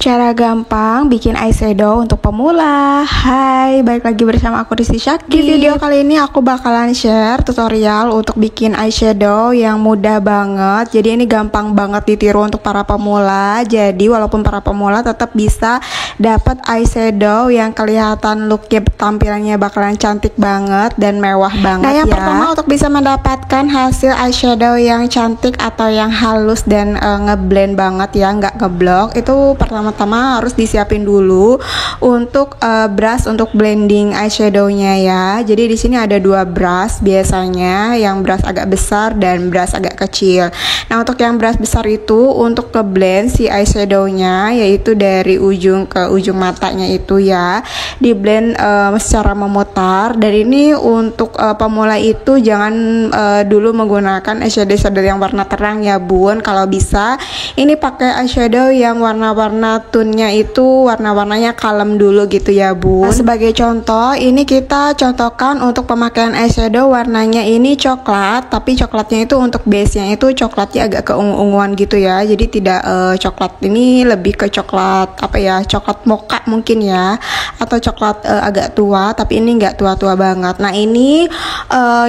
Cara gampang bikin eyeshadow untuk pemula. Hai, balik lagi bersama aku Rizky Syakir. Di video kali ini aku bakalan share tutorial untuk bikin eyeshadow yang mudah banget. Jadi ini gampang banget ditiru untuk para pemula. Jadi walaupun para pemula tetap bisa dapat eyeshadow yang kelihatan looknya, tampilannya bakalan cantik banget dan mewah banget. Nah, yang pertama untuk bisa mendapatkan hasil eyeshadow yang cantik atau yang halus dan ngeblend banget ya, nggak ngeblok, itu pertama harus disiapin dulu untuk brush untuk blending eyeshadownya ya. Jadi di sini ada dua brush biasanya, yang brush agak besar dan brush agak kecil. Nah, untuk yang brush besar itu untuk ngeblend si eyeshadownya, yaitu dari ujung ke ujung matanya itu ya, di blend secara memutar. Dan ini untuk pemula itu jangan dulu menggunakan eyeshadow yang warna terang ya bun. Kalau bisa ini pakai eyeshadow yang warna-warna tone-nya itu warna-warnanya kalem dulu gitu ya bun. Nah, sebagai contoh ini kita contohkan untuk pemakaian eyeshadow warnanya ini coklat, tapi coklatnya itu untuk base-nya itu coklatnya agak keungu-unguan gitu ya. Jadi tidak coklat, ini lebih ke coklat apa ya, coklat mocha mungkin ya, atau coklat agak tua, tapi ini nggak tua-tua banget. Nah, ini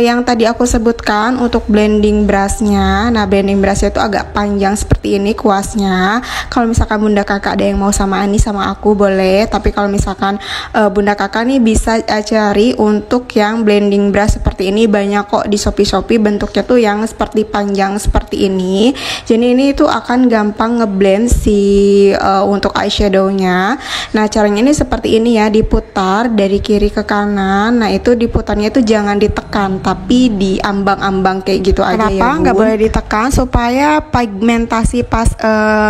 yang tadi aku sebutkan untuk blending brushnya. Nah, blending brushnya itu agak panjang seperti ini kuasnya. Kalau misalkan bunda kakak ada yang mau sama Ani sama aku boleh, tapi kalau misalkan bunda kakak nih bisa cari untuk yang blending brush seperti ini, banyak kok di Shopee bentuknya tuh yang seperti panjang seperti ini. Jadi ini tuh akan gampang ngeblend si untuk eyeshadownya. Nah, caranya ini seperti ini ya, diputar dari kiri ke kanan. Nah, itu diputarnya itu jangan ditekan tapi diambang-ambang kayak gitu. Kenapa aja ya. Kenapa nggak boleh ditekan? Supaya pigmentasi pas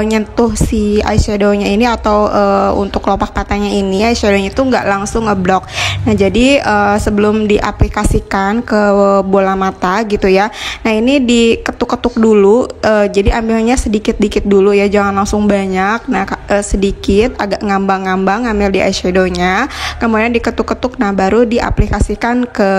nyentuh si eyeshadownya ini atau untuk kelopak matanya ini eyeshadownya itu nggak langsung ngeblok. Nah, jadi sebelum diaplikasikan ke bola mata gitu ya, nah ini diketuk-ketuk dulu, jadi ambilnya sedikit-dikit dulu ya, jangan langsung banyak. Nah, sedikit agak ngambang-ngambang ambil di eyeshadownya, kemudian diketuk-ketuk, nah baru diaplikasikan ke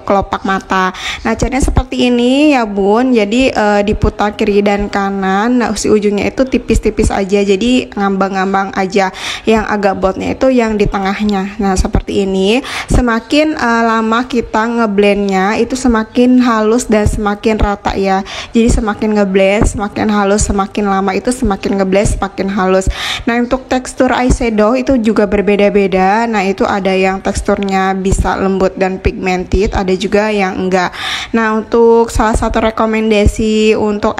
kelopak mata. Nah, caranya seperti ini ya bun, jadi diputar kiri dan kanan. Nah, si ujungnya itu tipis-tipis aja, jadi ngambang-ngambang aja. Yang agak boldnya itu yang di tengahnya. Nah, seperti ini. Semakin lama kita ngeblendnya itu semakin halus dan semakin rata ya. Jadi semakin ngeblend semakin halus, semakin lama itu semakin ngeblend semakin halus. Nah, untuk tekstur eyeshadow itu juga berbeda-beda. Nah, itu ada yang teksturnya bisa lembut dan pigmented, ada juga yang enggak. Nah, untuk salah satu rekomendasi untuk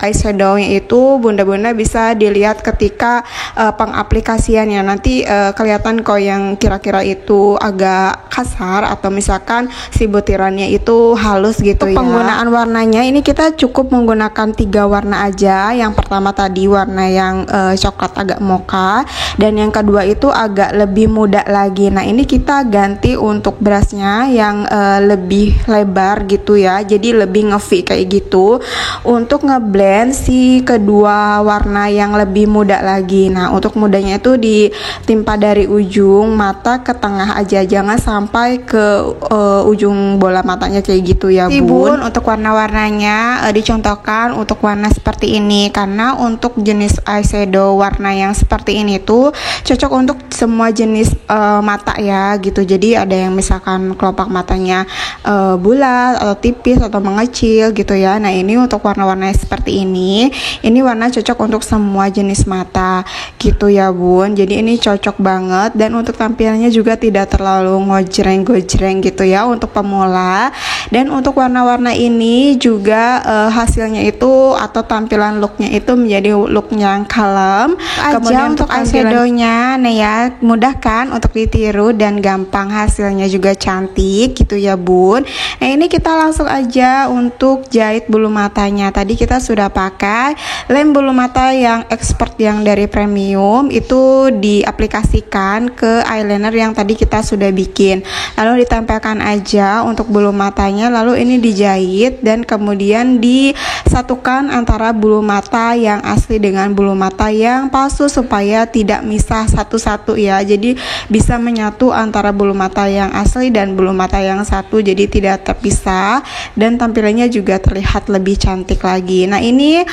eyeshadownya itu bunda-bunda bisa dilihat ketika pengaplikasiannya. Nanti kelihatan kok yang kira-kira itu agak kasar atau misalkan si butirannya itu halus gitu ya. Penggunaan warnanya ini kita cukup menggunakan 3 warna aja. Yang pertama tadi warna yang coklat agak mocha, dan yang kedua itu agak lebih muda lagi. Nah, ini kita ganti untuk brushnya yang lebih lebar gitu ya, jadi lebih nge-V kayak gitu untuk ngeblend si kedua warna yang lebih muda lagi. Nah, untuk mudanya itu ditimpa dari ujung mata ke tengah aja, jangan sampai ke ujung bola matanya kayak gitu ya bun. Untuk warna-warnanya dicontohkan untuk warna seperti ini, karena untuk jenis eyeshadow warna yang seperti ini tuh cocok untuk semua jenis mata ya gitu. Jadi ada yang misalkan kelopak matanya bulat atau tipis atau mengecil gitu ya. Nah, ini untuk warna-warna seperti ini warna cocok untuk semua jenis mata gitu ya bun. Jadi ini cocok banget, dan untuk tampilannya juga tidak terlalu ngojreng-gojreng gitu ya untuk pemula. Dan untuk warna-warna ini juga hasilnya itu atau tampilan looknya itu menjadi look yang kalem. Kemudian untuk eyeshadownya, nah ya, mudah kan untuk ditiru dan gampang, hasilnya juga cantik gitu ya bun. Nah, ini kita langsung aja untuk jahit bulu matanya. Tadi kita sudah pakai lem bulu mata yang expert yang dari premium, itu diaplikasikan ke eyeliner yang tadi kita sudah bikin, lalu ditempelkan aja untuk bulu matanya matanya, lalu ini dijahit dan kemudian disatukan antara bulu mata yang asli dengan bulu mata yang palsu supaya tidak misah satu-satu ya. Jadi bisa menyatu antara bulu mata yang asli dan bulu mata yang satu, jadi tidak terpisah dan tampilannya juga terlihat lebih cantik lagi. Nah ini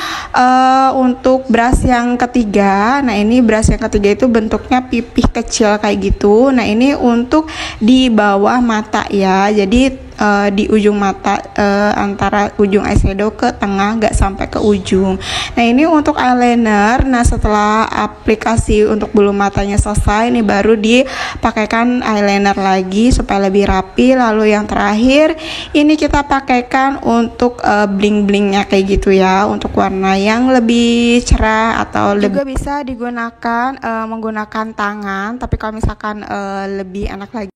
untuk brush yang ketiga. Nah ini brush yang ketiga itu bentuknya pipih kecil kayak gitu. Nah ini untuk di bawah mata ya, jadi di ujung mata, antara ujung eyeshadow ke tengah, gak sampai ke ujung. Nah ini untuk eyeliner. Nah setelah aplikasi untuk bulu matanya selesai, ini baru dipakaikan eyeliner lagi supaya lebih rapi. Lalu yang terakhir ini kita pakaikan untuk bling-blingnya kayak gitu ya, untuk warna yang lebih cerah atau juga bisa digunakan menggunakan tangan, tapi kalau misalkan lebih enak lagi